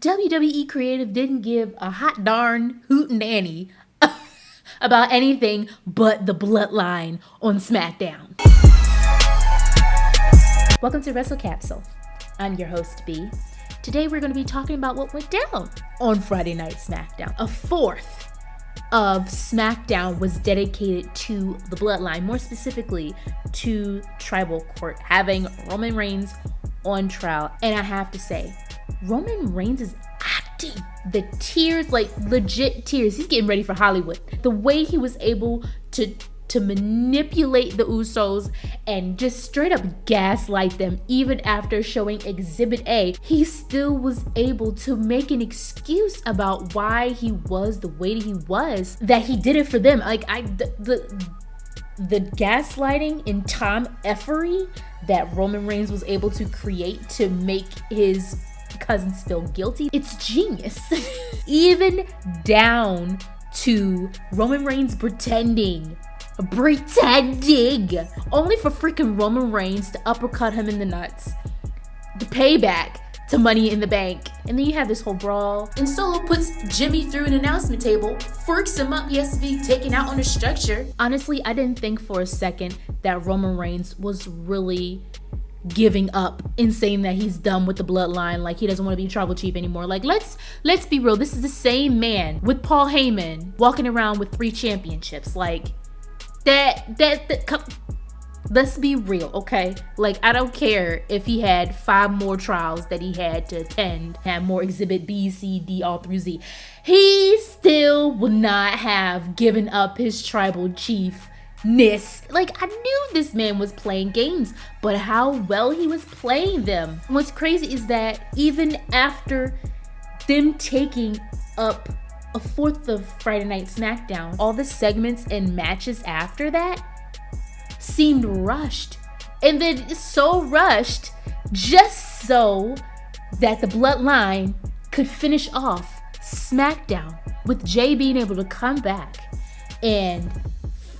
WWE Creative didn't give a hot darn hootenanny about anything but the Bloodline on SmackDown. Welcome to Wrestle Capsule. I'm your host, B. Today we're going to be talking about what went down on Friday Night Smackdown. A fourth of SmackDown was dedicated to the Bloodline, more specifically to Tribal Court, having Roman Reigns on trial. And I have to say, Roman Reigns is acting. The tears, like legit tears. He's getting ready for Hollywood. The way he was able to manipulate the Usos and just straight up gaslight them, even after showing Exhibit A, he still was able to make an excuse about why he was the way that he was, that he did it for them. Like the gaslighting and tomfoolery that Roman Reigns was able to create to make his cousin feel guilty, it's genius. Even down to Roman Reigns pretending only for freaking Roman Reigns to uppercut him in the nuts, the payback to Money in the Bank. And then you have this whole brawl, and Solo puts Jimmy through an announcement table, forks him up, he has to be taken out on the structure. Honestly, I didn't think for a second that Roman Reigns was really giving up and saying that he's done with the Bloodline, like he doesn't want to be tribal chief anymore. Like, let's be real, this is the same man with Paul Heyman walking around with 3 championships. Like let's be real, okay? Like, I don't care if he had 5 more trials that he had to attend, had more Exhibit B, C, D, all through Z. He still would not have given up his tribal chiefness. Like, I knew this man was playing games, but how well he was playing them. What's crazy is that even after them taking up a fourth of Friday Night Smackdown, all the segments and matches after that seemed rushed. And then so rushed just so that the Bloodline could finish off SmackDown with Jey being able to come back and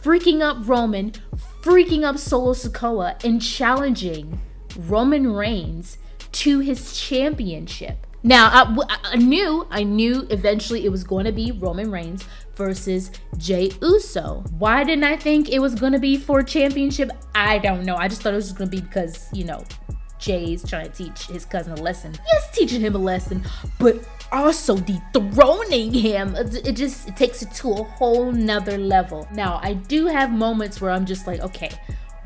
freaking up Roman, freaking up Solo Sikoa, and challenging Roman Reigns to his championship. Now, I knew eventually it was going to be Roman Reigns versus Jey Uso. Why didn't I think it was going to be for a championship? I don't know. I just thought it was going to be because, Jey's trying to teach his cousin a lesson. Yes, teaching him a lesson, but also dethroning him. It takes it to a whole nother level. Now, I do have moments where I'm just like, okay,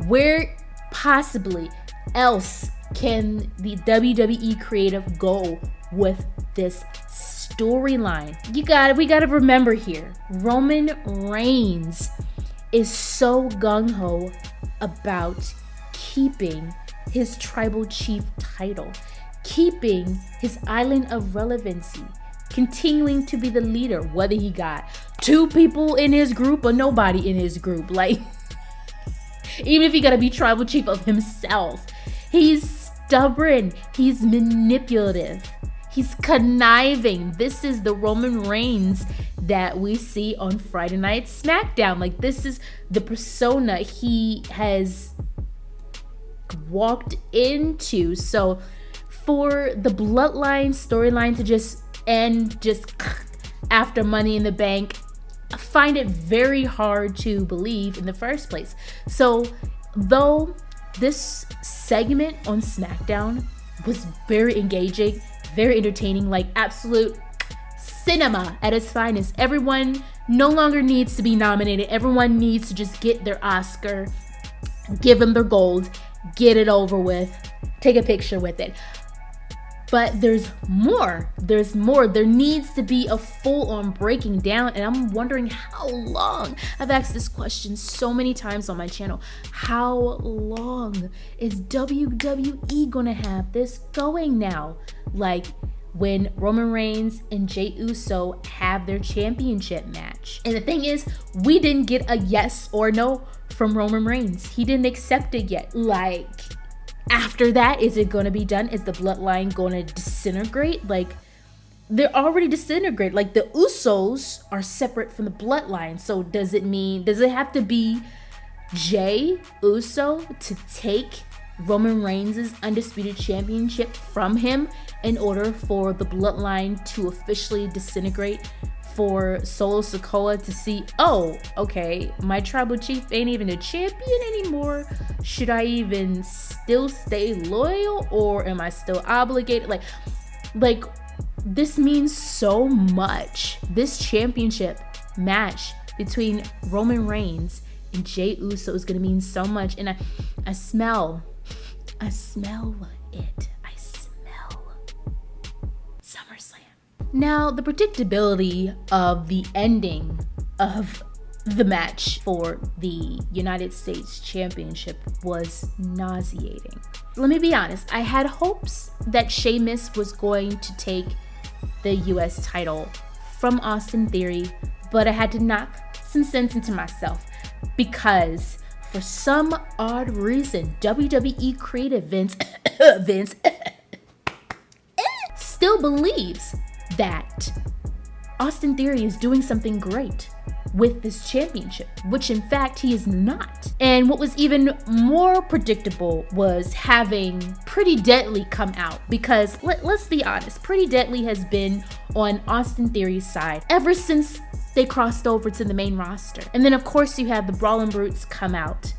where possibly else can the WWE creative go with this storyline? We gotta remember here, Roman Reigns is so gung-ho about keeping his tribal chief title, keeping his island of relevancy, continuing to be the leader, whether he got 2 people in his group or nobody in his group. Like, even if he gotta be tribal chief of himself, he's stubborn, he's manipulative, he's conniving. This is the Roman Reigns that we see on Friday Night Smackdown. Like, this is the persona he has walked into. So for the Bloodline storyline to just end just after Money in the Bank, I find it very hard to believe in the first place. So though this segment on SmackDown was very engaging, very entertaining, like absolute cinema at its finest. Everyone no longer needs to be nominated. Everyone needs to just get their Oscar, give them their gold, get it over with, take a picture with it. But there's more. There needs to be a full-on breaking down, and I'm wondering how long. I've asked this question so many times on my channel. How long is WWE gonna have this going now? Like, when Roman Reigns and Jey Uso have their championship match. And the thing is, we didn't get a yes or no from Roman Reigns. He didn't accept it yet. Like, after that, is it going to be done? Is the Bloodline going to disintegrate? Like, they're already disintegrated. Like, the Usos are separate from the Bloodline. So does it have to be Jey Uso to take Roman Reigns' undisputed championship from him in order for the bloodline to officially disintegrate, for Solo Sikoa to see, oh, okay, my tribal chief ain't even a champion anymore. Should I even still stay loyal, or am I still obligated? Like this means so much. This championship match between Roman Reigns and Jey Uso is gonna mean so much, and I smell it. I smell SummerSlam. Now, the predictability of the ending of the match for the United States Championship was nauseating. Let me be honest, I had hopes that Sheamus was going to take the US title from Austin Theory, but I had to knock some sense into myself because for some odd reason, WWE creative Vince still believes that Austin Theory is doing something great with this championship, which in fact he is not. And what was even more predictable was having Pretty Deadly come out, because let's be honest, Pretty Deadly has been on Austin Theory's side ever since they crossed over to the main roster. And then of course you have the Brawling Brutes come out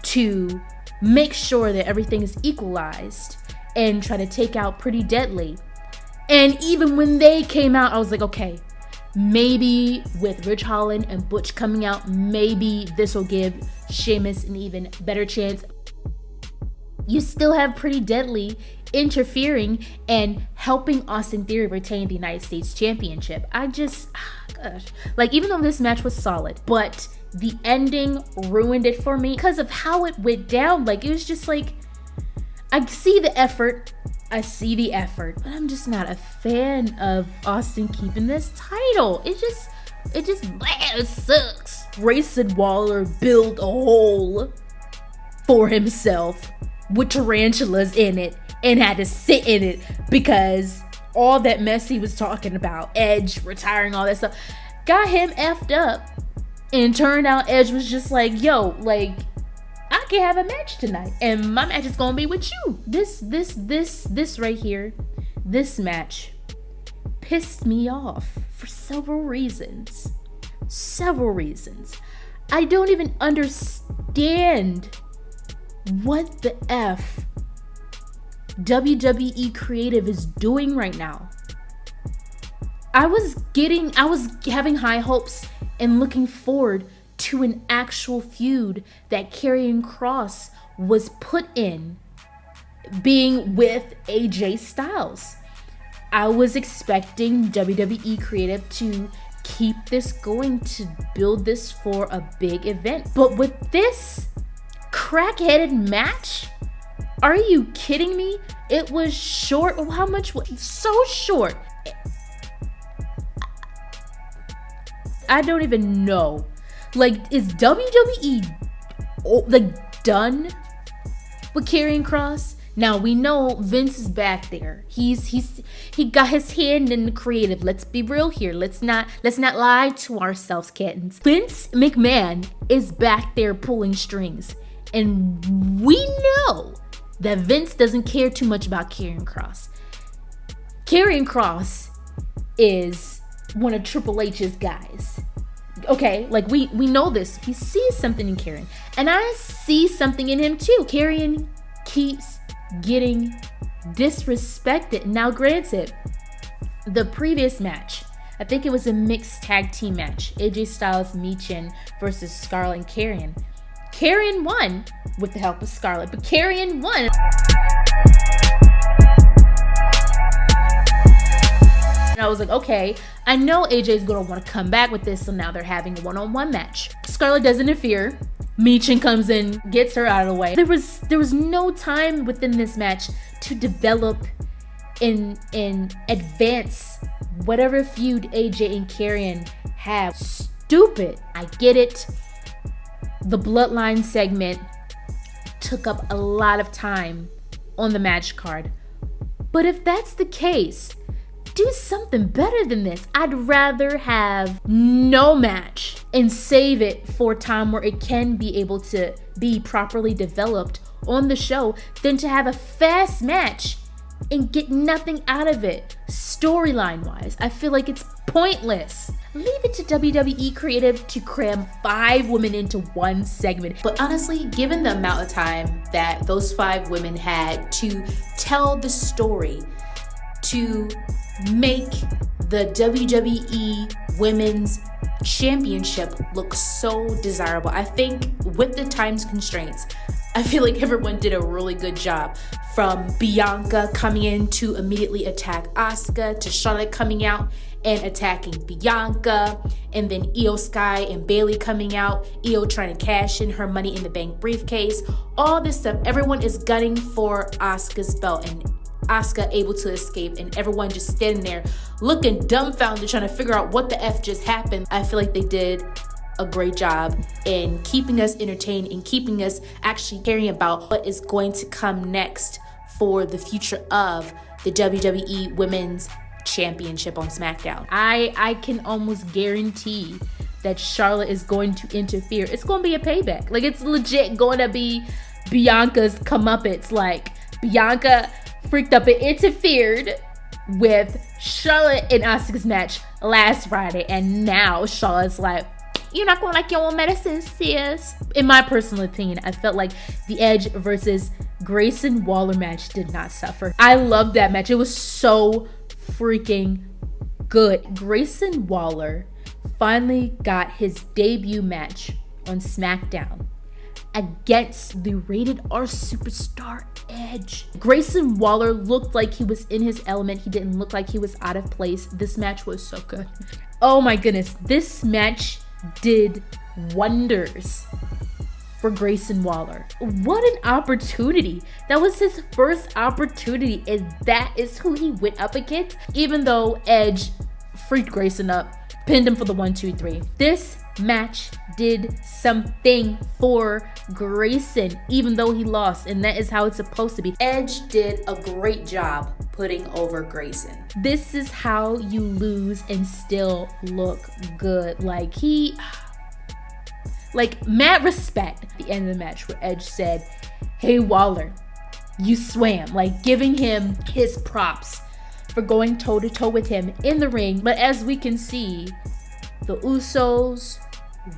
to make sure that everything is equalized and try to take out Pretty Deadly. And even when they came out, I was like, okay, maybe with Ridge Holland and Butch coming out, maybe this will give Sheamus an even better chance. You still have Pretty Deadly interfering and helping Austin Theory retain the United States Championship. Like, even though this match was solid, but the ending ruined it for me because of how it went down. Like, it was just like, I see the effort, but I'm just not a fan of Austin keeping this title. It sucks. Grayson Waller built a hole for himself with tarantulas in it and had to sit in it because all that mess he was talking about, Edge retiring, all that stuff, got him effed up. And turned out Edge was just like, yo, like, I can have a match tonight, and my match is gonna be with you. This right here, this match pissed me off for several reasons. I don't even understand what the F WWE creative is doing right now. I was having high hopes and looking forward to an actual feud that Karrion Kross was put in, being with AJ Styles. I was expecting WWE creative to keep this going, to build this for a big event. But with this crack-headed match, are you kidding me? It was short. Oh, how much was so short? I don't even know. Like, is WWE done with Karrion Kross? Now we know Vince is back there. He got his hand in the creative. Let's be real here. Let's not lie to ourselves, kittens. Vince McMahon is back there pulling strings, and we know that Vince doesn't care too much about Karrion Kross. Karrion Kross is one of Triple H's guys. Okay, like we know this. He sees something in Karrion, and I see something in him too. Karrion keeps getting disrespected. Now, granted, the previous match, I think it was a mixed tag team match, AJ Styles, Michin versus Scarlett and Karrion. Karrion won with the help of Scarlett, but Karrion won. And I was like, okay, I know AJ's gonna want to come back with this, so now they're having a one-on-one match. Scarlett does interfere. Michin comes in, gets her out of the way. There was no time within this match to develop and advance whatever feud AJ and Karrion have. Stupid. I get it. The Bloodline segment took up a lot of time on the match card. But if that's the case, do something better than this. I'd rather have no match and save it for a time where it can be able to be properly developed on the show than to have a fast match and get nothing out of it. Storyline wise, I feel like it's pointless. Leave it to WWE Creative to cram 5 women into one segment. But honestly, given the amount of time that those 5 women had to tell the story, to make the WWE Women's Championship look so desirable, I think with the time constraints, I feel like everyone did a really good job. From Bianca coming in to immediately attack Asuka, to Charlotte coming out and attacking Bianca, and then Io Sky and Bayley coming out, Io trying to cash in her Money in the Bank briefcase. All this stuff, everyone is gunning for Asuka's belt, and Asuka able to escape, and everyone just standing there looking dumbfounded trying to figure out what the F just happened. I feel like they did a great job in keeping us entertained and keeping us actually caring about what is going to come next for the future of the WWE Women's Championship on SmackDown. I can almost guarantee that Charlotte is going to interfere. It's going to be a payback. Like, it's legit going to be Bianca's comeuppance. Like, Bianca freaked up and interfered with Charlotte and Asuka's match last Friday, and now Charlotte's like, you're not going to like your own medicine, sis. In my personal opinion, I felt like the Edge versus Grayson Waller match did not suffer. I loved that match. It was so freaking good. Grayson Waller finally got his debut match on SmackDown against the Rated R superstar Edge. Grayson Waller looked like he was in his element. He didn't look like he was out of place. This match was so good. Oh my goodness. This match did wonders for Grayson Waller. What an opportunity. That was his first opportunity, and that is who he went up against. Even though Edge freaked Grayson up, pinned him for the 1-2-3. This match did something for Grayson, even though he lost, and that is how it's supposed to be. Edge did a great job putting over Grayson. This is how you lose and still look good. Mad respect at the end of the match where Edge said, hey Waller, you swam, like giving him his props for going toe to toe with him in the ring. But as we can see, the Usos,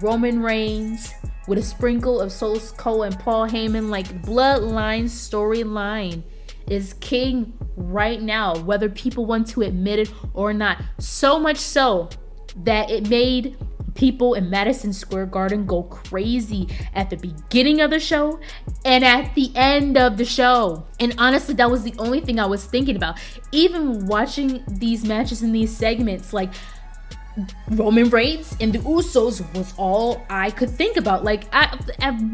Roman Reigns, with a sprinkle of Solo Sikoa and Paul Heyman, like Bloodline storyline is king right now, whether people want to admit it or not. So much so that it made people in Madison Square Garden go crazy at the beginning of the show and at the end of the show. And honestly, that was the only thing I was thinking about. Even watching these matches in these segments, like Roman Reigns and the Usos was all I could think about. Like,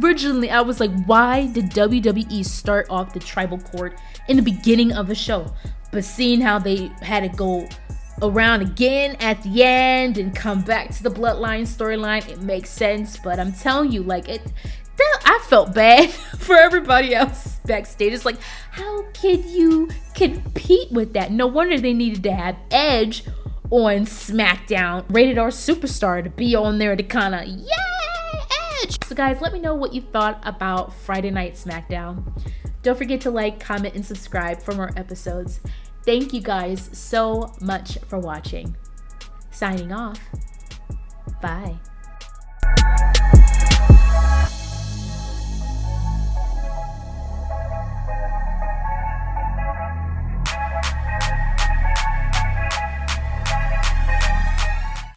originally I was like, why did WWE start off the tribal court in the beginning of the show? But seeing how they had to go around again at the end and come back to the Bloodline storyline, it makes sense. But I'm telling you, like, I felt bad for everybody else backstage. It's like, how can you compete with that? No wonder they needed to have Edge on SmackDown, Rated R superstar, to be on there to kind of, yay, Edge. So guys, let me know what you thought about Friday Night Smackdown. Don't forget to like, comment, and subscribe for more episodes. Thank you guys so much for watching. Signing off. Bye.